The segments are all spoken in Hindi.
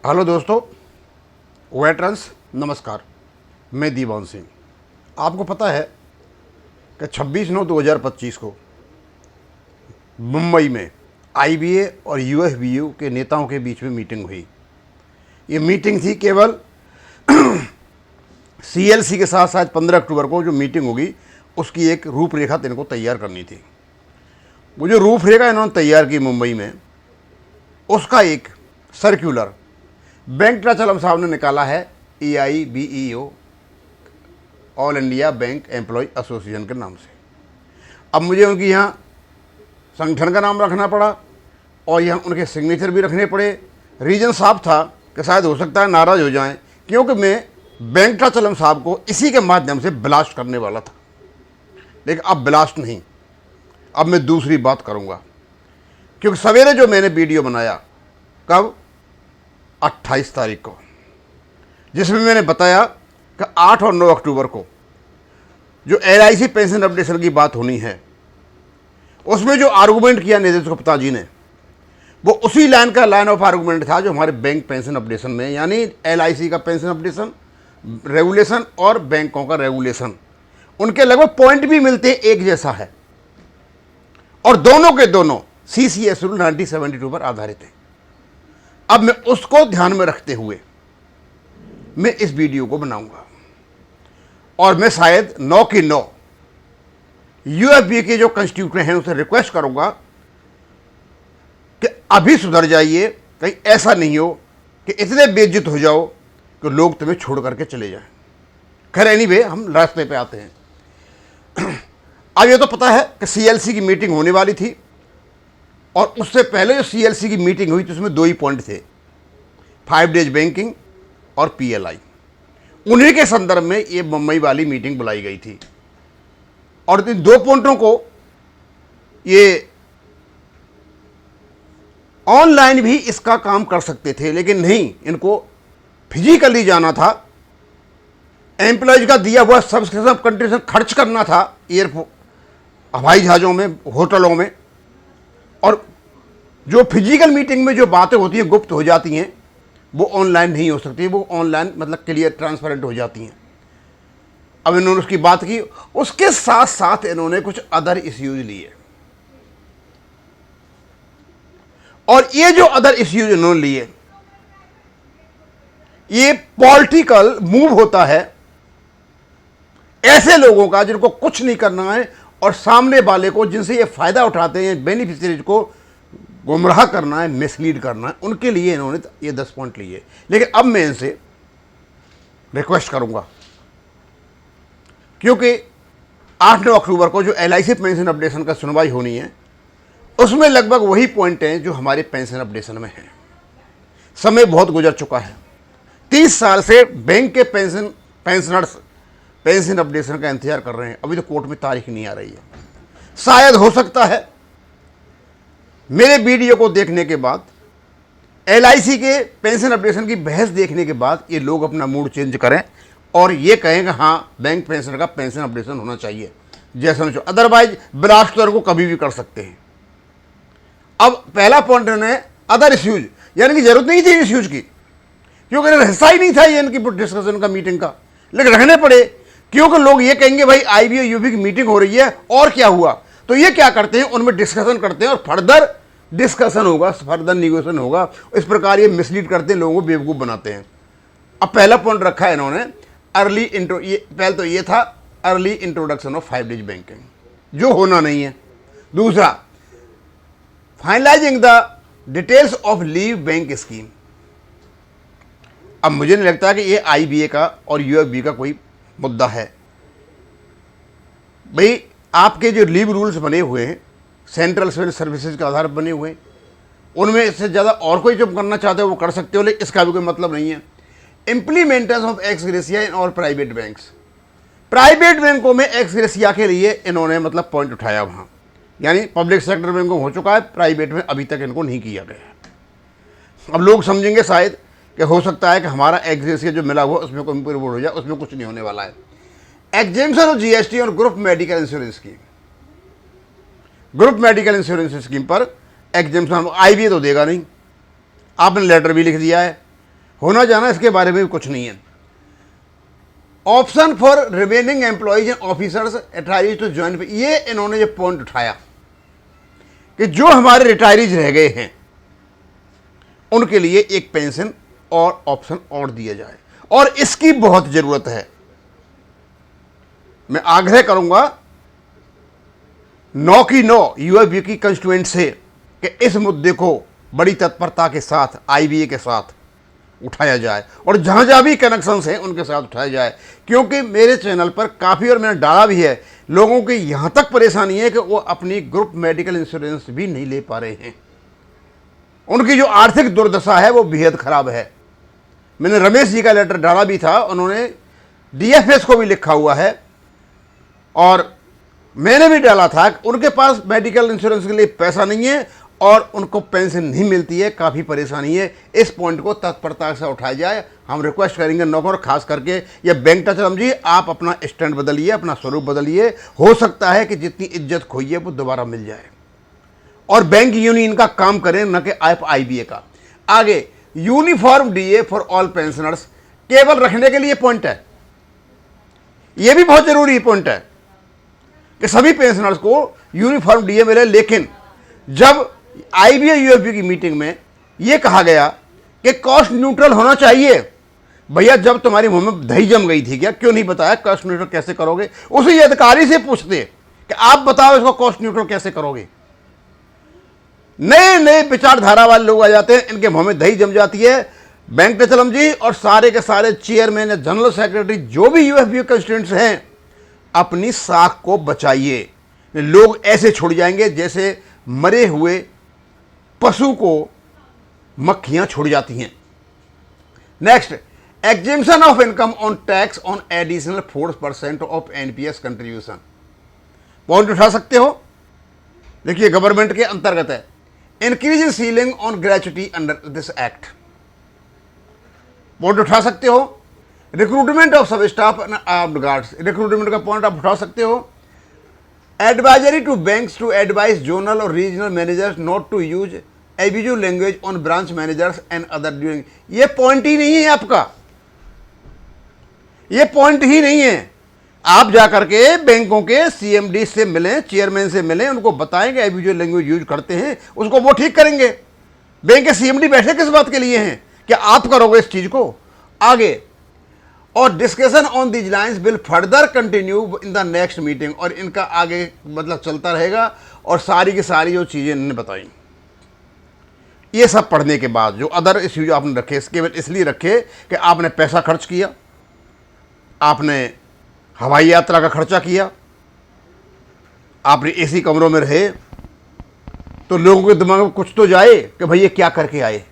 हेलो दोस्तों, वेटरन्स नमस्कार। मैं दीवान सिंह। आपको पता है कि 26/9/2025 को मुंबई में आईबीए और यूएफबीयू के नेताओं के बीच में मीटिंग हुई। ये मीटिंग थी केवल सीएलसी के साथ साथ 15 अक्टूबर को जो मीटिंग होगी उसकी एक रूपरेखा इनको तैयार करनी थी। वो जो रूपरेखा इन्होंने तैयार की मुंबई में, उसका एक सर्कुलर वेंकटाचलम साहब ने निकाला है EIBEO, all India bank employ association के नाम से। अब मुझे उनकी यहाँ संगठन का नाम रखना पड़ा और यहाँ उनके सिग्नेचर भी रखने पड़े। रीज़न साफ था कि शायद हो सकता है नाराज़ हो जाएं, क्योंकि मैं वेंकटाचलम साहब को इसी के माध्यम से ब्लास्ट करने वाला था। लेकिन अब ब्लास्ट नहीं, अब मैं दूसरी बात करूँगा। क्योंकि सवेरे जो मैंने वीडियो बनाया, कब, 28 तारीख को, जिसमें मैंने बताया कि 8 और 9 अक्टूबर को जो LIC पेंशन अपडेशन की बात होनी है, उसमें जो आर्गूमेंट किया नीरज गुप्ता जी ने, वो उसी लाइन ऑफ आर्गूमेंट था जो हमारे बैंक पेंशन अपडेशन में, यानी LIC का पेंशन अपडेशन रेगुलेशन और बैंकों का रेगुलेशन, उनके लगभग पॉइंट भी मिलते एक जैसा है और दोनों के दोनों CCS रूल 1972 पर आधारित है। अब मैं उसको ध्यान में रखते हुए मैं इस वीडियो को बनाऊंगा और मैं शायद 9 की 9 UFB के जो कंस्टिट्यूट हैं उनसे रिक्वेस्ट करूंगा कि अभी सुधर जाइए, कहीं ऐसा नहीं हो कि इतने बेइज्जत हो जाओ कि लोग तुम्हें छोड़ करके चले जाएं। खैर एनीवे, हम रास्ते पे आते हैं। अब ये तो पता है कि CLC की मीटिंग होने वाली थी और उससे पहले जो CLC की मीटिंग हुई तो उसमें 2 ही पॉइंट थे, 5 डेज बैंकिंग और PLI। उन्हीं के संदर्भ में ये मुंबई वाली मीटिंग बुलाई गई थी और इन 2 पॉइंटों को ये ऑनलाइन भी इसका काम कर सकते थे, लेकिन नहीं, इनको फिजिकली जाना था, एम्प्लॉयज का दिया हुआ सब्सक्रिप्शन कंट्रीब्यूशन खर्च करना था एयरपोर्ट, हवाई जहाज़ों में, होटलों में। और जो फिजिकल मीटिंग में जो बातें होती हैं गुप्त हो जाती हैं, वो ऑनलाइन नहीं हो सकती, वो ऑनलाइन मतलब क्लियर ट्रांसपेरेंट हो जाती हैं। अब इन्होंने उसकी बात की, उसके साथ साथ इन्होंने कुछ अदर इश्यूज लिए और ये जो अदर इश्यूज इन्होंने लिए, ये पॉलिटिकल मूव होता है ऐसे लोगों का जिनको कुछ नहीं करना है और सामने वाले को, जिनसे ये फायदा उठाते हैं, बेनिफिशियरीज को गुमराह करना है, मिसलीड करना है, उनके लिए इन्होंने ये 10 पॉइंट लिए। लेकिन अब मैं इनसे रिक्वेस्ट करूंगा, क्योंकि 8-9 अक्टूबर को जो LIC पेंशन अपडेशन का सुनवाई होनी है, उसमें लगभग वही पॉइंट हैं जो हमारे पेंशन अपडेशन में हैं। समय बहुत गुजर चुका है, 30 साल से बैंक के पेंशनर्स पेंशन अपडेशन का इंतजार कर रहे हैं। अभी तो कोर्ट में तारीख नहीं आ रही है। शायद हो सकता है मेरे वीडियो को देखने के बाद, LIC के पेंशन अपडेशन की बहस देखने के बाद, ये लोग अपना मूड चेंज करें और ये कहें कि हाँ, बैंक पेंशन का पेंशन अपडेशन होना चाहिए जैसा नहीं। अदरवाइज ब्लास्ट तो इनको कभी भी कर सकते हैं। अब पहला पॉइंट है अदर इश्यूज, यानी कि जरूरत नहीं थी इश्यूज की, क्योंकि हिस्सा ही नहीं था ये इनकी डिस्कशन का मीटिंग का, लेकिन रखने पड़े क्योंकि लोग ये कहेंगे भाई IBA UFB की मीटिंग हो रही है और क्या हुआ। तो ये क्या करते हैं, उनमें डिस्कशन करते हैं और फर्दर डिस्कशन होगा, फर्दर निगोशिएशन होगा। इस प्रकार ये मिसलीड करते हैं, लोगों को बेवकूफ़ बनाते हैं। अब पहला पॉइंट रखा है इन्होंने अर्ली इंट्रो, ये पहले तो ये था early introduction of 5 days banking, जो होना नहीं है। दूसरा, finalising the details of leave bank scheme. अब मुझे नहीं लगता कि ये IBA का और UFB का कोई मुद्दा है। भाई, आपके जो लीव रूल्स बने हुए हैं सेंट्रल सिविल सर्विसेज के आधार पर बने हुए हैं, उनमें इससे ज़्यादा और कोई जो करना चाहते हो वो कर सकते हो, लेकिन इसका भी कोई मतलब नहीं है। इम्प्लीमेंटेशन ऑफ एक्स ग्रेसिया इन और प्राइवेट बैंक्स, प्राइवेट बैंकों में एक्स ग्रेसिया के लिए इन्होंने मतलब पॉइंट उठाया वहाँ, यानी पब्लिक सेक्टर बैंकों में हो चुका है, प्राइवेट में अभी तक इनको नहीं किया गया। अब लोग समझेंगे शायद कि हो सकता है कि हमारा एक्स ग्रेसिया जो मिला हुआ उसमें कोई इम्प्रूव हो जाए, उसमें कुछ नहीं होने वाला है। एग्जेम्पशन ऑफ GST और group medical insurance scheme, group medical insurance scheme पर एग्जेम्पशन IBA तो देगा नहीं, आपने लेटर भी लिख दिया है होना जाना इसके बारे में भी कुछ नहीं है। Option for remaining employees and officers retirees to join, ये इन्होंने जो पॉइंट उठाया कि जो हमारे रिटायरीज रह गए हैं उनके लिए एक पेंशन और ऑप्शन और दिया जाए, और इसकी बहुत जरूरत है। मैं आग्रह करूंगा 9 की 9 यूएफबी की कंस्टिट्यूएंट से कि इस मुद्दे को बड़ी तत्परता के साथ आईबीए के साथ उठाया जाए, और जहां जहां भी कनेक्शंस हैं उनके साथ उठाया जाए, क्योंकि मेरे चैनल पर काफ़ी, और मैंने डाला भी है, लोगों की यहां तक परेशानी है कि वो अपनी ग्रुप मेडिकल इंश्योरेंस भी नहीं ले पा रहे हैं। उनकी जो आर्थिक दुर्दशा है वो बेहद खराब है। मैंने रमेश जी का लेटर डाला भी था, उन्होंने डीएफएस को भी लिखा हुआ है, और मैंने भी डाला था कि उनके पास मेडिकल इंश्योरेंस के लिए पैसा नहीं है और उनको पेंशन नहीं मिलती है, काफ़ी परेशानी है। इस पॉइंट को तत्परता से उठाया जाए। हम रिक्वेस्ट करेंगे नौकर, खास करके ये बैंक टचलम जी, आप अपना स्टैंड बदलिए, अपना स्वरूप बदलिए। हो सकता है कि जितनी इज्जत खोई है वो दोबारा मिल जाए, और बैंक यूनियन का काम करें, न कि आप आईबीए का। आगे uniform DA for all pensioners केवल रखने के लिए पॉइंट है, यह भी बहुत जरूरी पॉइंट है कि सभी पेंशनर्स को यूनिफॉर्म डीए मिले। लेकिन जब आईबीए यूएफबी की मीटिंग में यह कहा गया कि कॉस्ट न्यूट्रल होना चाहिए, भैया जब तुम्हारी मुंह में दही जम गई थी क्या, क्यों नहीं बताया कॉस्ट न्यूट्रल कैसे करोगे? उसी अधिकारी से पूछते कि आप बताओ इसको कॉस्ट न्यूट्रल कैसे करोगे। नए नए विचारधारा वाले लोग आ जाते हैं, इनके मुंह में दही जम जाती है। बैंक टचलम जी और सारे के सारे चेयरमैन या जनरल सेक्रेटरी जो भी यूएफबी कंस्टिट्यूएंट्स हैं, अपनी साख को बचाइए। लोग ऐसे छुड़ जाएंगे जैसे मरे हुए पशु को मक्खियां छुड़ जाती हैं। Next, exemption of income on tax on additional 4% of NPS contribution, point उठा सकते हो। देखिए गवर्नमेंट के अंतर्गत है। Increase in ceiling on gratuity under this act, point उठा सकते हो। Recruitment of sub staff and armed guards, recruitment का पॉइंट आप उठा सकते हो। Advisory to banks to advise zonal और regional managers not to use abusive language on branch managers and other during, ये पॉइंट ही नहीं है आपका, ये पॉइंट ही नहीं है। आप जाकर के बैंकों के सीएमडी से मिलें, चेयरमैन से मिलें, उनको बताएं कि एब्यूजिव लैंग्वेज यूज करते हैं, उसको वो ठीक करेंगे। बैंक के सीएमडी बैठे किस बात के लिए हैं? क्या आप करोगे इस चीज को? आगे, और discussion on these lines will further continue in the next meeting, और इनका आगे मतलब चलता रहेगा। और सारी की सारी जो चीज़ें इन्होंने बताई, ये सब पढ़ने के बाद जो अदर इश्यूज आपने रखे, केवल इसलिए रखे कि आपने पैसा खर्च किया, आपने हवाई यात्रा का खर्चा किया, आपने एसी कमरों में रहे, तो लोगों के दिमाग में कुछ तो जाए कि भाई ये क्या करके आए,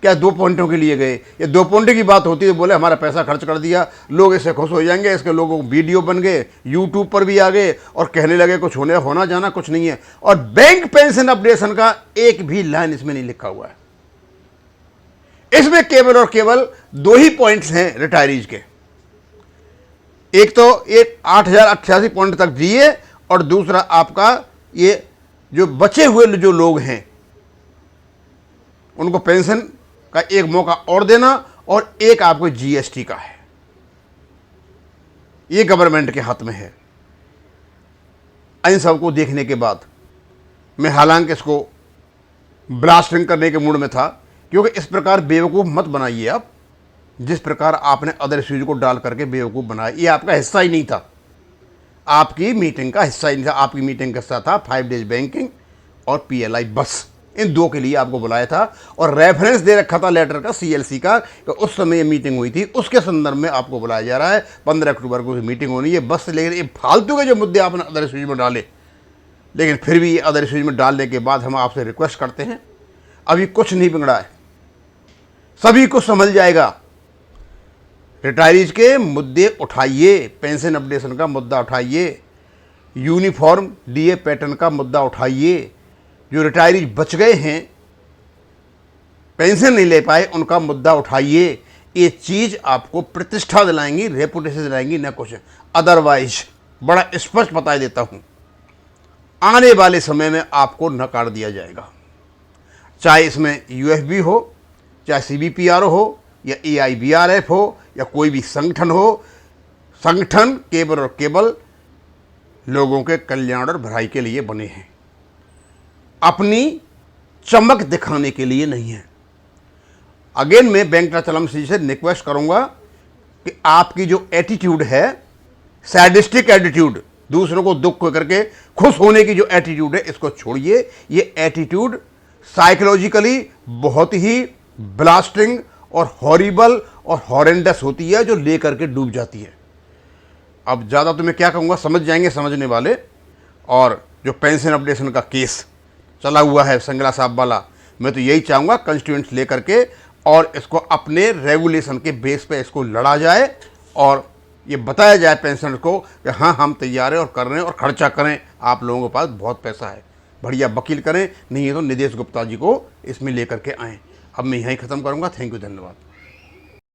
क्या 2 पॉइंटों के लिए गए। ये 2 पॉइंट की बात होती है तो बोले हमारा पैसा खर्च कर दिया, लोग इससे खुश हो जाएंगे। इसके लोगों को वीडियो बन गए, यूट्यूब पर भी आ गए और कहने लगे कुछ होना जाना कुछ नहीं है। और बैंक पेंशन अपडेशन का एक भी लाइन इसमें नहीं लिखा हुआ है। इसमें केवल और केवल 2 ही पॉइंट्स हैं रिटायरीज के, एक तो 8,088 पॉइंट तक दिए, और दूसरा आपका ये जो बचे हुए जो लोग हैं उनको पेंशन का एक मौका और देना, और एक आपको जीएसटी का है। ये गवर्नमेंट के हाथ में है। इन सबको देखने के बाद मैं हालांकि इसको ब्लास्टिंग करने के मूड में था, क्योंकि इस प्रकार बेवकूफ़ मत बनाइए आप, जिस प्रकार आपने अदर इश्यूज को डाल करके बेवकूफ़ बनाया। ये आपका हिस्सा ही नहीं था, आपकी मीटिंग का हिस्सा ही नहीं था। आपकी मीटिंग का हिस्सा था 5 डेज बैंकिंग और पीएलआई, बस इन 2 के लिए आपको बुलाया था। और रेफरेंस दे रखा था लेटर का सीएलसी का कि उस समय ये मीटिंग हुई थी, उसके संदर्भ में आपको बुलाया जा रहा है। 15 अक्टूबर को मीटिंग होनी है बस। लेकिन ये फालतू के जो मुद्दे आपने अदर इश्यूज में डाले, लेकिन फिर भी ये अदर इश्यूज में डालने के बाद हम आपसे रिक्वेस्ट करते हैं, अभी कुछ नहीं बिगड़ा है, सभी को समझ जाएगा। रिटायरीज के मुद्दे उठाइए, पेंशन अपडेशन का मुद्दा उठाइए, यूनिफॉर्म डीए पैटर्न का मुद्दा उठाइए, जो रिटायरीज बच गए हैं पेंशन नहीं ले पाए उनका मुद्दा उठाइए। ये चीज़ आपको प्रतिष्ठा दिलाएंगी, रेपुटेशन दिलाएंगी, न कुछ। अदरवाइज बड़ा स्पष्ट बता देता हूँ, आने वाले समय में आपको नकार दिया जाएगा। चाहे इसमें यूएफबी हो, चाहे सीबीपीआर हो, या AIBRF हो या कोई भी संगठन हो, संगठन केवल और केवल लोगों के कल्याण और भलाई के लिए बने हैं, अपनी चमक दिखाने के लिए नहीं है। अगेन मैं वेंकटाचलम जी से रिक्वेस्ट करूंगा कि आपकी जो एटीट्यूड है, सैडिस्टिक एटीट्यूड, दूसरों को दुख करके खुश होने की जो एटीट्यूड है, इसको छोड़िए। ये एटीट्यूड साइकोलॉजिकली बहुत ही ब्लास्टिंग और हॉरिबल और हॉरेंडस होती है, जो लेकर के डूब जाती है। अब ज़्यादा तो मैं क्या कहूँगा, समझ जाएंगे समझने वाले। और जो पेंशन अपडेशन का केस चला हुआ है संगला साहब वाला, मैं तो यही चाहूँगा कंस्टिट्यूएंट्स लेकर के और इसको अपने रेगुलेशन के बेस पे इसको लड़ा जाए और ये बताया जाए पेंशनर को कि हाँ हम तैयार हैं और कर रहे हैं और खर्चा करें, आप लोगों के पास बहुत पैसा है, बढ़िया वकील करें, नहीं है तो निदेश गुप्ता जी को इसमें लेकर के आएँ। अब मैं यहीं ख़त्म करूँगा। थैंक यू, धन्यवाद।